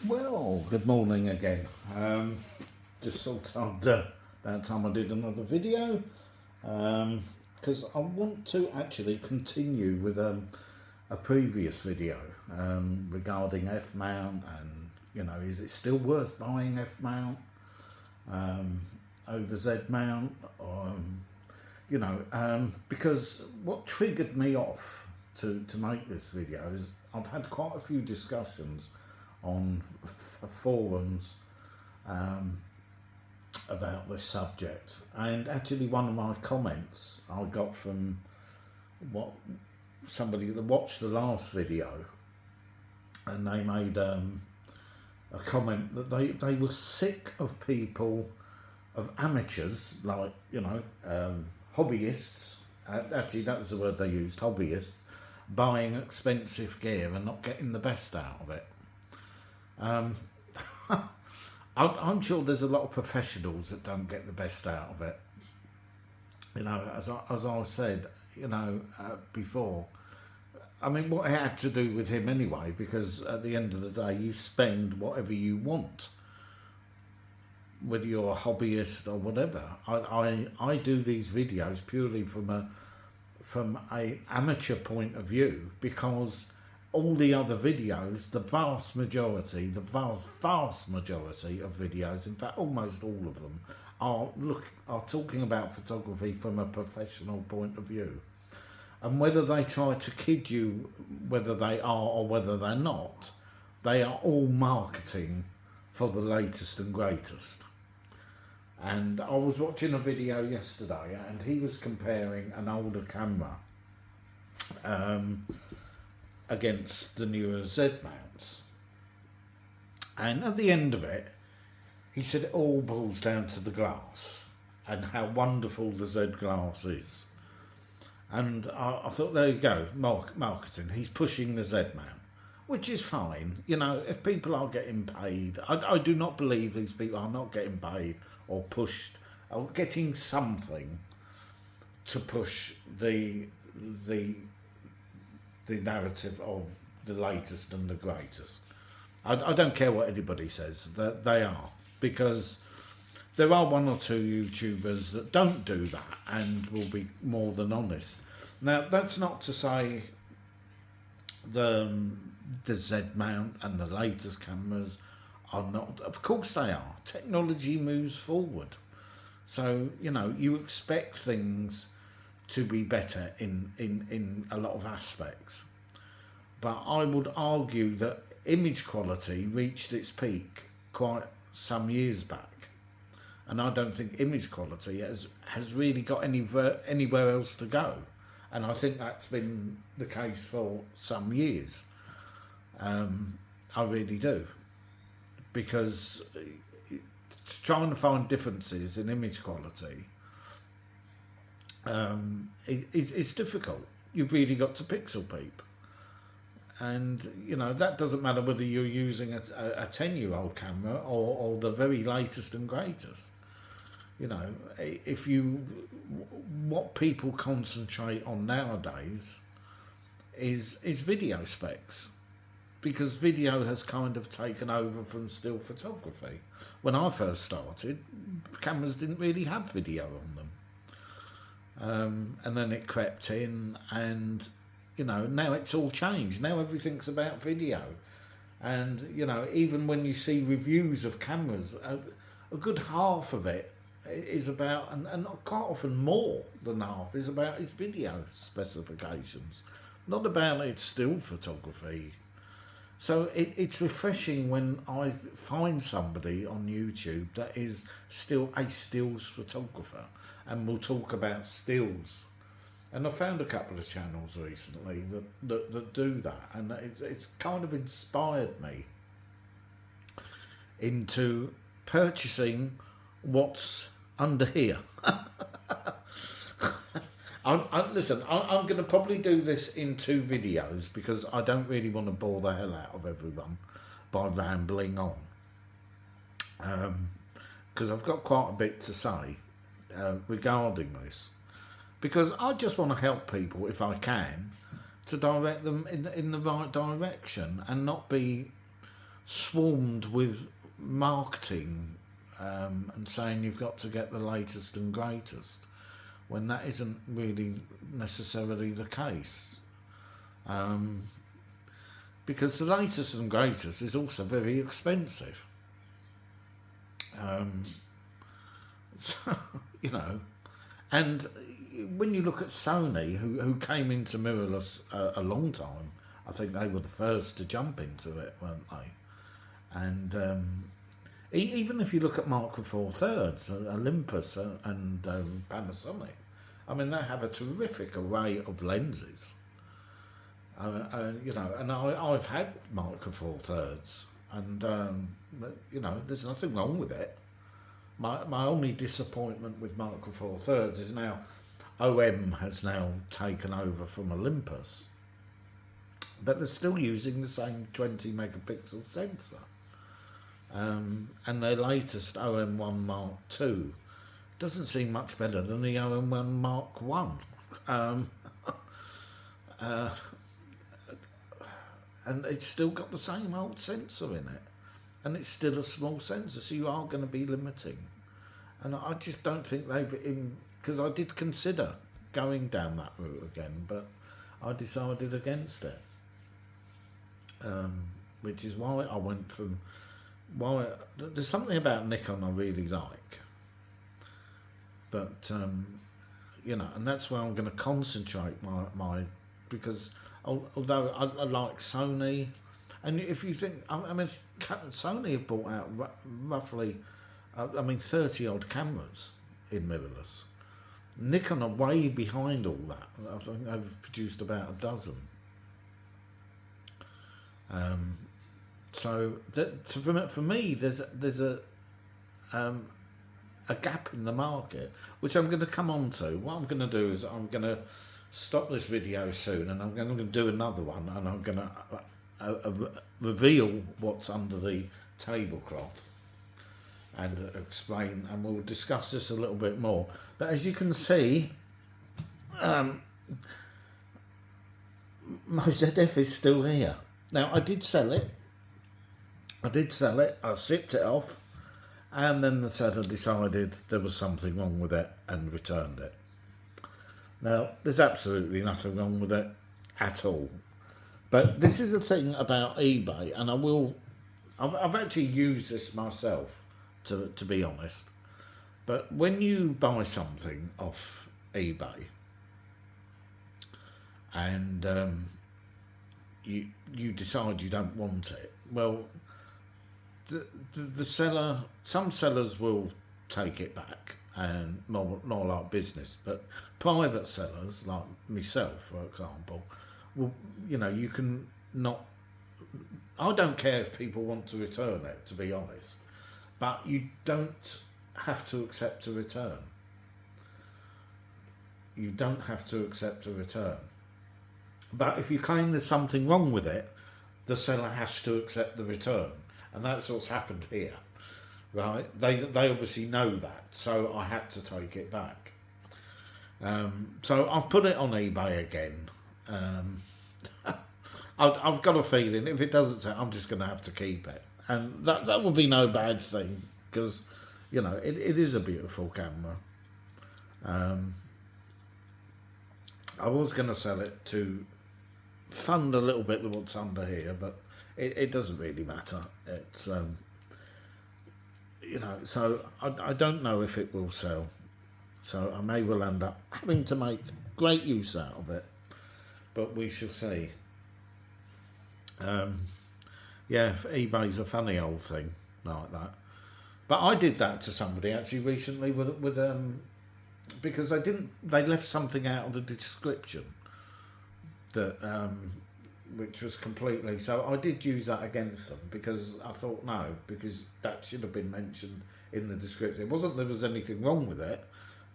Well, good morning again. Just thought about time I did another video because I want to actually continue with a previous video regarding F-mount and is it still worth buying F-mount over Z-mount or because what triggered me off to make this video is I've had quite a few discussions on forums about this subject, and actually one of my comments I got from somebody that watched the last video, and they made a comment that they were sick of people, of amateurs, like hobbyists, actually that was the word they used, hobbyists, buying expensive gear and not getting the best out of it. I'm sure there's a lot of professionals that don't get the best out of it. As I've said, before. I mean, what it had to do with him anyway, because at the end of the day, you spend whatever you want, whether you're a hobbyist or whatever. I do these videos purely from a amateur point of view, because all the other videos, the vast majority of videos, in fact almost all of them, are talking about photography from a professional point of view. And whether they try to kid you, whether they are or whether they're not, they are all marketing for the latest and greatest. And I was watching a video yesterday and he was comparing an older camera against the newer Z mounts, and at the end of it he said it all boils down to the glass and how wonderful the Z glass is. And I thought, there you go, marketing. He's pushing the Z mount, which is fine. If people are getting paid, I do not believe these people are not getting paid or pushed or getting something to push the narrative of the latest and the greatest. I don't care what anybody says, that they are, because there are one or two YouTubers that don't do that and will be more than honest. Now, that's not to say the Z mount and the latest cameras are not. Of course they are. Technology moves forward, so you expect things to be better in a lot of aspects. But I would argue that image quality reached its peak quite some years back, and I don't think image quality has really got anywhere else to go, and I think that's been the case for some years. I really do, because trying to find differences in image quality, it's difficult. You've really got to pixel peep, and that doesn't matter whether you're using a 10-year-old camera or the very latest and greatest. What people concentrate on nowadays is video specs, because video has kind of taken over from still photography. When I first started, cameras didn't really have video on them. And then it crept in, and now it's all changed. Now everything's about video, and even when you see reviews of cameras, a good half of it is about, and quite often more than half, is about its video specifications, not about its still photography. So it's refreshing when I find somebody on YouTube that is still a stills photographer and will talk about stills. And I found a couple of channels recently that do that, and it's kind of inspired me into purchasing what's under here. Listen, I'm going to probably do this in 2 videos, because I don't really want to bore the hell out of everyone by rambling on, because I've got quite a bit to say regarding this, because I just want to help people, if I can, to direct them in the right direction and not be swarmed with marketing and saying you've got to get the latest and greatest, when that isn't really necessarily the case. Because the latest and greatest is also very expensive. So, you know, and when you look at Sony, who came into mirrorless a long time, I think they were the first to jump into it, weren't they? And even if you look at Micro Four Thirds, Olympus, and Panasonic, I mean, they have a terrific array of lenses. You know, and I've had Micro Four Thirds, and you know, there's nothing wrong with it. My only disappointment with Micro Four Thirds is now OM has now taken over from Olympus, but they're still using the same 20 megapixel sensor, and their latest OM1 Mark II doesn't seem much better than the OM1 Mark 1. And it's still got the same old sensor in it, and it's still a small sensor, so you are going to be limiting. And I just don't think they've, because I did consider going down that route again, but I decided against it, which is why I went from, there's something about Nikon I really like, but you know, and that's where I'm going to concentrate my because although I like Sony, and if you think, I mean, Sony have brought out roughly, 30 odd cameras in mirrorless. Nikon are way behind all that. I think they've produced about a dozen. So for me, there's a gap in the market, which I'm going to come on to. What I'm going to do is I'm going to stop this video soon, and I'm going to do another one, and I'm going to reveal what's under the tablecloth and explain, and we'll discuss this a little bit more. But as you can see, my ZF is still here. Now, I did sell it. I shipped it off, and then the seller decided there was something wrong with it and returned it. Now, there's absolutely nothing wrong with it at all. But this is the thing about eBay, and I've actually used this myself, to be honest. But when you buy something off eBay, and you decide you don't want it, well, the seller, some sellers will take it back, and not like business, but private sellers like myself, for example, well, you know, you can not, I don't care if people want to return it, to be honest, but you don't have to accept a return. You don't have to accept a return. But if you claim there's something wrong with it, the seller has to accept the return, and that's what's happened here. Right, they obviously know that, so I had to take it back. So I've put it on eBay again. I've got a feeling if it doesn't sell, I'm just going to have to keep it, and that will be no bad thing, because you know it is a beautiful camera. I was going to sell it to fund a little bit of what's under here, but it doesn't really matter. It's you know, so I don't know if it will sell, so I may well end up having to make great use out of it, but we shall see. Yeah, eBay's a funny old thing like that, but I did that to somebody actually recently with because they left something out of the description that which was completely, so I did use that against them, because I thought, no, because that should have been mentioned in the description. It wasn't there was anything wrong with it,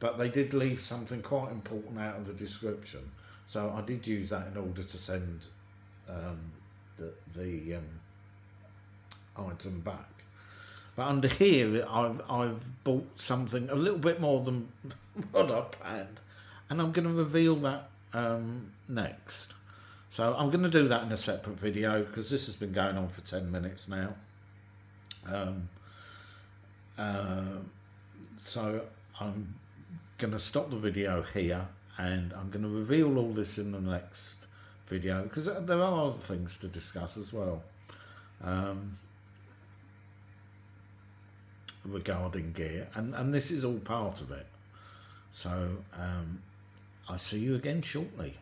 but they did leave something quite important out of the description, so I did use that in order to send the item back. But under here, I've bought something a little bit more than what I planned, and I'm going to reveal that next. So I'm going to do that in a separate video because this has been going on for 10 minutes now. So I'm going to stop the video here, and I'm going to reveal all this in the next video because there are other things to discuss as well regarding gear, and this is all part of it. So I see you again shortly.